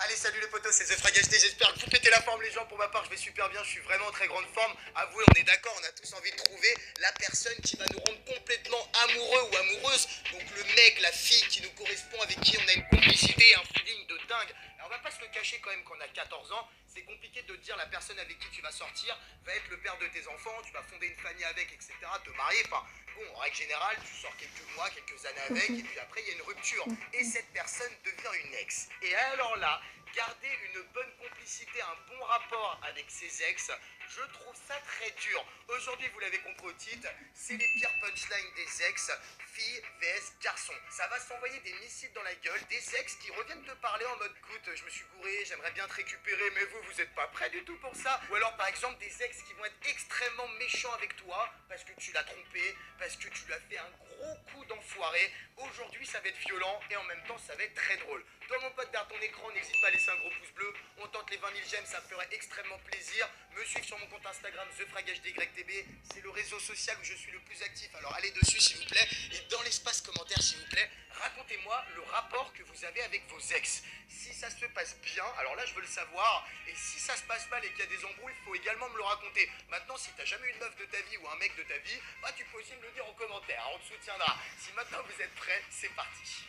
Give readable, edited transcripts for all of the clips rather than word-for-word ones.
Allez, salut les potos, c'est The Frag HD, j'espère que vous pétez la forme les gens. Pour ma part, je vais super bien, je suis vraiment en très grande forme. Avouez, on est d'accord, on a tous envie de trouver la personne qui va nous rendre complètement amoureux ou amoureuse. Donc le mec, la fille qui nous correspond, avec qui on a une complicité, un feeling de dingue. Alors on va pas se le cacher quand même qu'on a 14 ans. C'est compliqué de te dire la personne avec qui tu vas sortir va être le père de tes enfants, tu vas fonder une famille avec, etc., te marier, enfin... Bon, en règle générale, tu sors quelques mois, quelques années avec, et puis après, il y a une rupture. Et cette personne devient une ex. Et alors là, garder une bonne complicité, un bon rapport avec ses ex, je trouve ça très dur. Aujourd'hui, vous l'avez compris au titre, c'est les pires punchlines des ex, filles vs garçons. Ça va s'envoyer des missiles dans la gueule, des ex qui reviennent te parler en mode écoute, je me suis gouré, j'aimerais bien te récupérer, mais vous êtes pas prêts du tout pour ça. Ou alors par exemple des ex qui vont être extrêmement méchants avec toi parce que tu l'as trompé, parce que tu lui as fait un gros coup d'enfoiré. Aujourd'hui, ça va être violent et en même temps, ça va être très drôle. Toi, mon pote, derrière ton écran, n'hésite pas à laisser un gros pouce bleu. On tente les 20 000 j'aime, ça me ferait extrêmement plaisir. Me suivre sur mon compte Instagram, TheFragHDYTB. C'est le réseau social où je suis le plus actif. Alors allez dessus, s'il vous plaît. Et dans l'espace commentaire, s'il vous plaît, racontez-moi le rapport que vous avez avec vos ex. Si ça se passe bien, alors là, je veux le savoir. Et si ça se passe mal et qu'il y a des embrouilles, il faut également me le raconter. Maintenant, si t'as jamais eu une meuf de ta vie ou un mec de ta vie, bah tu peux aussi me le dire en commentaire. On te soutiendra. Si maintenant vous êtes prêts, c'est parti.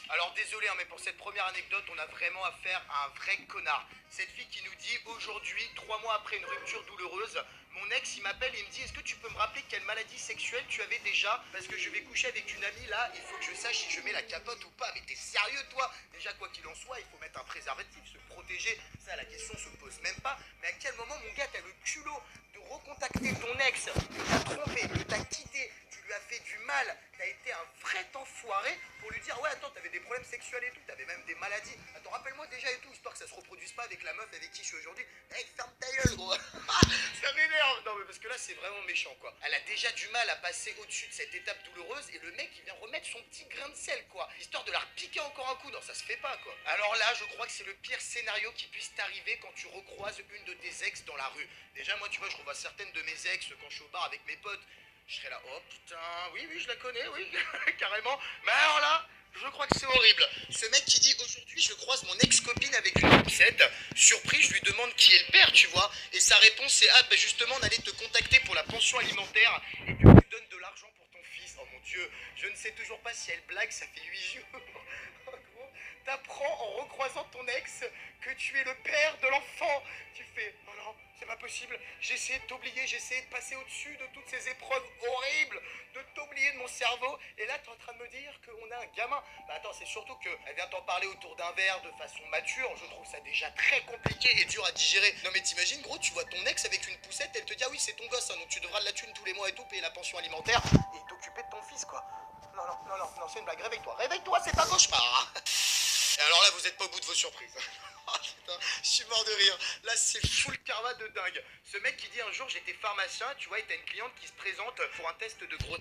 Alors désolé, hein, mais pour cette première anecdote, on a vraiment affaire à un vrai connard. Cette fille qui nous dit aujourd'hui, 3 mois après une rupture douloureuse, mon ex il m'appelle et il me dit est-ce que tu peux me rappeler quelle maladie sexuelle tu avais déjà? Parce que je vais coucher avec une amie là, il faut que je sache si je mets la capote ou pas. Mais t'es sérieux toi? Déjà quoi qu'il en soit, il faut mettre un préservatif, se protéger. Ça la question se pose même pas. Mais à quel moment mon gars t'as le culot de recontacter ton ex, que t'as trompé, que t'as quitté, tu lui as fait du mal, t'as été un vrai enfoiré pour lui dire ouais attends t'avais des problèmes sexuels et tout, t'avais même des maladies. Attends rappelle-moi déjà et tout, histoire que ça se reproduise pas avec la meuf avec qui je suis aujourd'hui. Hey ferme ta gueule gros. Ça m'énerve. Non mais parce que là c'est vraiment méchant quoi. Elle a déjà du mal à passer au-dessus de cette étape douloureuse et le mec il vient remettre son petit grain de sel quoi, histoire de la repiquer encore un coup. Non ça se fait pas quoi. Alors là je crois que c'est le pire scénario qui puisse t'arriver quand tu recroises une de tes ex dans la rue. Déjà moi tu vois je revois certaines de mes ex quand je suis au bar avec mes potes. Je serais là, oh putain, oui, je la connais, oui, carrément. Mais alors là, je crois que c'est horrible. Ce mec qui dit aujourd'hui, je croise mon ex-copine avec une poussette. Surpris, je lui demande qui est le père, tu vois. Et sa réponse c'est ah, ben justement, on allait te contacter pour la pension alimentaire et tu lui donnes de l'argent pour ton fils. Oh mon dieu, je ne sais toujours pas si elle blague, ça fait 8 jours. En gros, t'apprends en recroisant ton ex que tu es le père de l'enfant. Tu fais, oh non, c'est pas possible. J'essaie de t'oublier, j'essaie de passer au-dessus de toutes ces épreuves horribles, de t'oublier de mon cerveau. Et là, t'es en train de me dire qu'on a un gamin. Bah attends, c'est surtout qu'elle vient t'en parler autour d'un verre de façon mature. Je trouve ça déjà très compliqué et dur à digérer. Non mais t'imagines, gros, tu vois ton ex avec une poussette, elle te dit ah oui, c'est ton gosse, hein, donc tu devras de la thune tous les mois et tout, payer la pension alimentaire et t'occuper de ton fils, quoi. Non, c'est une blague. Réveille-toi, c'est un cauchemar. Et alors là, vous êtes pas au bout de vos surprises. Oh putain, je suis mort de rire. Là, c'est full karma de dingue. Ce mec qui dit un jour, j'étais pharmacien, tu vois, et t'as une cliente qui se présente pour un test de gros...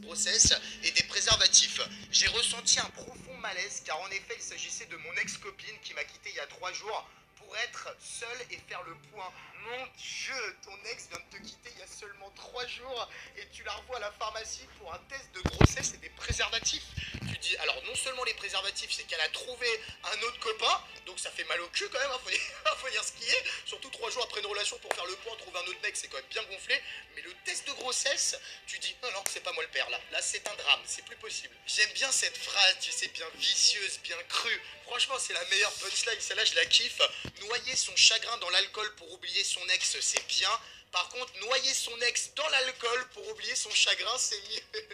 grossesse et des préservatifs. J'ai ressenti un profond malaise car en effet il s'agissait de mon ex-copine qui m'a quitté il y a 3 jours pour être seule et faire le point. Mon Dieu, ton ex vient de te quitter il y a seulement 3 jours et tu la revois à la pharmacie pour un test de grossesse et des préservatifs. Tu dis, alors non seulement les préservatifs, c'est qu'elle a trouvé un autre copain, donc ça fait mal au cul quand même, hein, faut dire ce qui est. Surtout 3 jours après une relation pour faire le point, trouver un autre mec, c'est quand même bien gonflé. Mais le test de grossesse, tu dis, non, c'est pas moi le père là. Là, c'est un drame, c'est plus possible. J'aime bien cette phrase, tu sais, bien vicieuse, bien crue. Franchement, c'est la meilleure punchline, celle-là, je la kiffe. Noyer son chagrin dans l'alcool pour oublier son ex, c'est bien. Par contre, noyer son ex dans l'alcool pour oublier son chagrin, c'est mieux.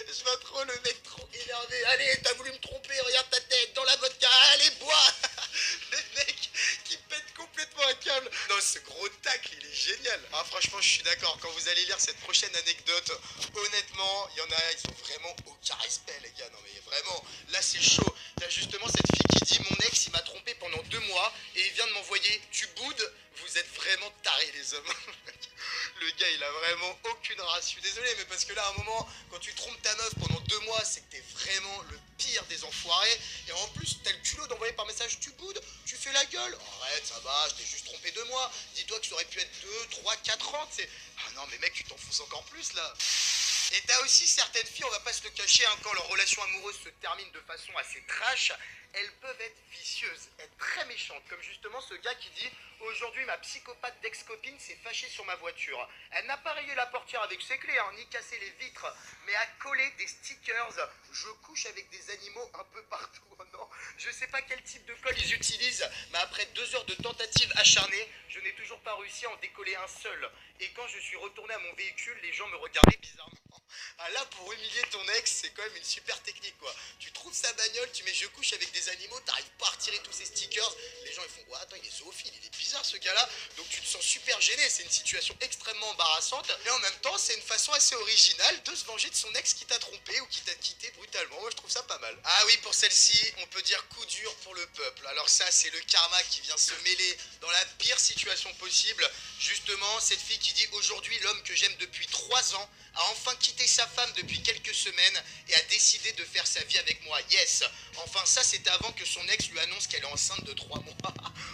Je vois trop le mec trop énervé. Allez, t'as voulu me tromper, regarde ta tête, dans la vodka, allez, bois. Le mec qui pète complètement un câble. Non, ce gros tacle, il est génial. Ah, franchement, je suis d'accord. Quand vous allez lire cette prochaine anecdote, honnêtement, il y en a, ils ont vraiment aucun respect, les gars. Non, mais vraiment, là, c'est chaud. Il y a justement cette fille qui dit mon ex, il m'a trompé pendant 2 mois et il vient de m'envoyer tu boudes. Vous êtes vraiment tarés, les hommes. Le gars, il a vraiment aucune race. Je suis désolé, mais parce que là, à un moment, quand tu trompes ta meuf pendant 2 mois, c'est que t'es vraiment le pire des enfoirés. Et en plus, t'as le culot d'envoyer par message, tu boudes, tu fais la gueule. Arrête, ça va, je t'ai juste trompé 2 mois. Dis-toi que ça aurait pu être 2, 3, 4 ans. C'est... Ah non, mais mec, tu t'enfonces encore plus là. Et t'as aussi certaines filles, on va pas se le cacher, hein, quand leur relation amoureuse se termine de façon assez trash, elles peuvent être vicieuses, être très méchantes, comme justement ce gars qui dit aujourd'hui ma psychopathe d'ex-copine s'est fâchée sur ma voiture. Elle n'a pas rayé la portière avec ses clés, hein, ni cassé les vitres, mais a collé des stickers. Je couche avec des animaux un peu partout. Oh non, je sais pas quel type de colle ils utilisent, mais après 2 heures de tentatives acharnées, je n'ai toujours pas réussi à en décoller un seul. Et quand je suis retourné à mon véhicule, les gens me regardaient bizarrement. Ah là, pour humilier ton ex, c'est quand même une super technique quoi. Tu trouves sa bagnole, tu mets je couche avec des animaux, t'arrives pas à retirer tous ces stickers. Les gens ils font ouais, attends, il est zoophile, il est bizarre ce gars-là. Donc tu te sens super gêné, c'est une situation extrêmement embarrassante. Et en même temps, c'est une façon assez originale de se venger de son ex qui t'a trompé ou qui t'a quitté brutalement. Moi je trouve ça pas mal. Ah oui, pour celle-ci, on peut dire coup dur pour le peuple. Alors ça, c'est le karma qui vient se mêler dans la pire situation possible. Justement, cette fille qui dit aujourd'hui l'homme que j'aime depuis 3 ans a enfin quitté sa femme depuis quelques semaines et a décidé de faire sa vie avec moi. Yes. Enfin, ça c'était avant que son ex lui annonce qu'elle est enceinte de 3 mois.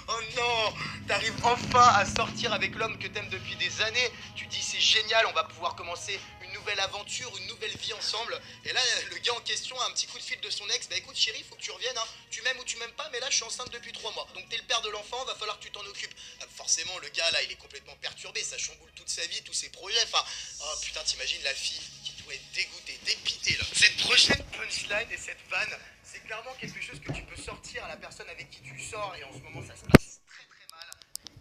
Oh non, t'arrives enfin à sortir avec l'homme que t'aimes depuis des années. Tu dis c'est génial, on va pouvoir commencer une nouvelle aventure, une nouvelle vie ensemble. Et là, le gars en question a un petit coup de fil de son ex. Bah écoute chérie, faut que tu reviennes, hein. Tu m'aimes ou tu m'aimes pas, mais là je suis enceinte depuis 3 mois. Donc t'es le père de l'enfant, va falloir que tu t'en occupes. Forcément, le gars là, il est complètement perturbé, ça chamboule toute sa vie, tous ses projets. Enfin, oh putain, t'imagines la fille qui doit être dégoûtée, dépitée là. Cette prochaine punchline et cette vanne, c'est clairement quelque chose que tu peux sortir à la personne avec qui tu sors et en ce moment ça se passe très très mal.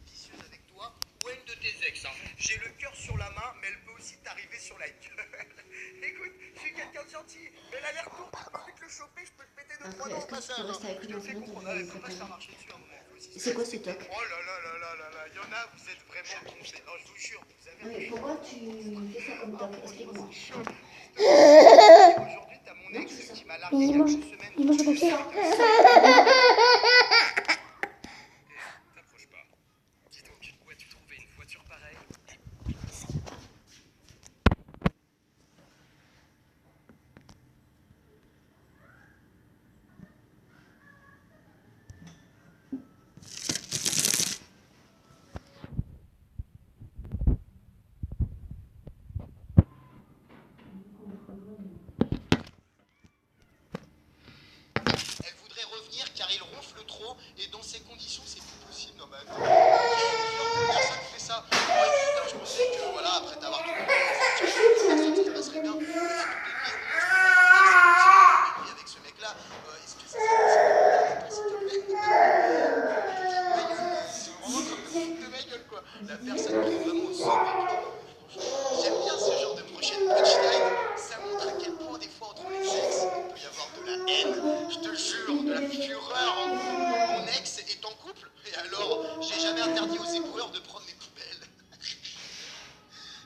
Vicieuse avec toi ou une de tes ex. Hein. J'ai le cœur sur la main, mais elle peut aussi t'arriver sur la gueule. Écoute, je suis quelqu'un de gentil, mais l'aller-retour, tu peux vite le choper, je peux te péter 2-3 dents au passage. Je te fais comprendre, elle peut pas se faire marcher dessus à un moment. C'est quoi ce toc? Oh là là là là là là, il y en a, vous êtes vraiment trompés. Non, je vous jure, vous avez... Mais pourquoi tu fais ça comme toc? Explique-moi. Aujourd'hui, t'as mon ex qui m'a largué quelques semaines. Il mange le papier. T'approches pas. Dis donc, où as-tu trouvé une voiture pareille? Elle voudrait revenir car il ronfle trop et dans ces conditions c'est plus possible. Non mais attends, personne fait ça. Bon écoute, hein, je pensais que voilà, après t'avoir tout ça passerait bien. Mais là, tous les avec ce mec là, est-ce que ça serait possible s'il te plaît? C'est vraiment comme le fou de ma gueule quoi. La personne qui est vraiment au sommet. J'aime bien ce genre de prochaine punchline. Ça montre à quel point des fois entre les sexes il peut y avoir de la haine. Je te jure, de la fureur en couple. Mon ex est en couple. Et alors, j'ai jamais interdit aux éboueurs de prendre mes poubelles.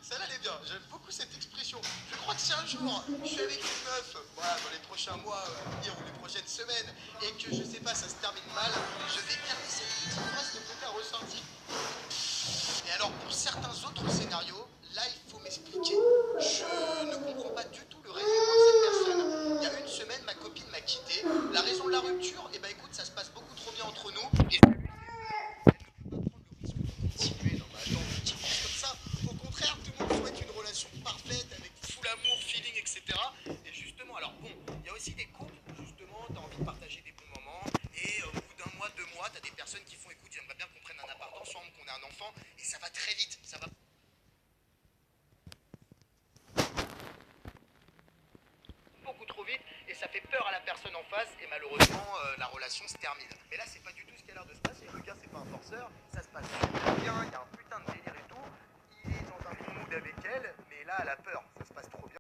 Celle-là, elle est bien. J'aime beaucoup cette expression. Je crois que si un jour, je suis avec une meuf, voilà, dans les prochains mois, ou les prochaines semaines, et que, je sais pas, ça se termine mal, je vais garder cette petite phrase de côté à ressortir. Et alors, pour certains autres scénarios, là, il faut m'expliquer. Je ne comprends pas du tout le raisonnement de cette personne. Il y a une semaine, ma copine m'a quitté. La raison de la rupture, eh ben écoute, ça se passe beaucoup trop bien entre nous. Et ça lui fait peur. Elle ne peut pas prendre le risque de continuer. Non, mais attends, tu penses comme ça. Au contraire, tout le monde souhaite une relation parfaite, avec full amour, feeling, etc. Et justement, alors bon, il y a aussi des couples où justement, tu as envie de partager des bons moments. Et au bout d'un mois, 2 mois, tu as des personnes qui font écoute, j'aimerais bien qu'on prenne un appart ensemble, qu'on ait un enfant. Et ça va très vite. Ça va beaucoup trop vite et ça fait peur à la personne en face et malheureusement la relation se termine. Mais là c'est pas du tout ce qui a l'air de se passer, le gars c'est pas un forceur, ça se passe super bien, il y a un putain de délire et tout, il est dans un bon mood avec elle, mais là elle a peur, ça se passe trop bien.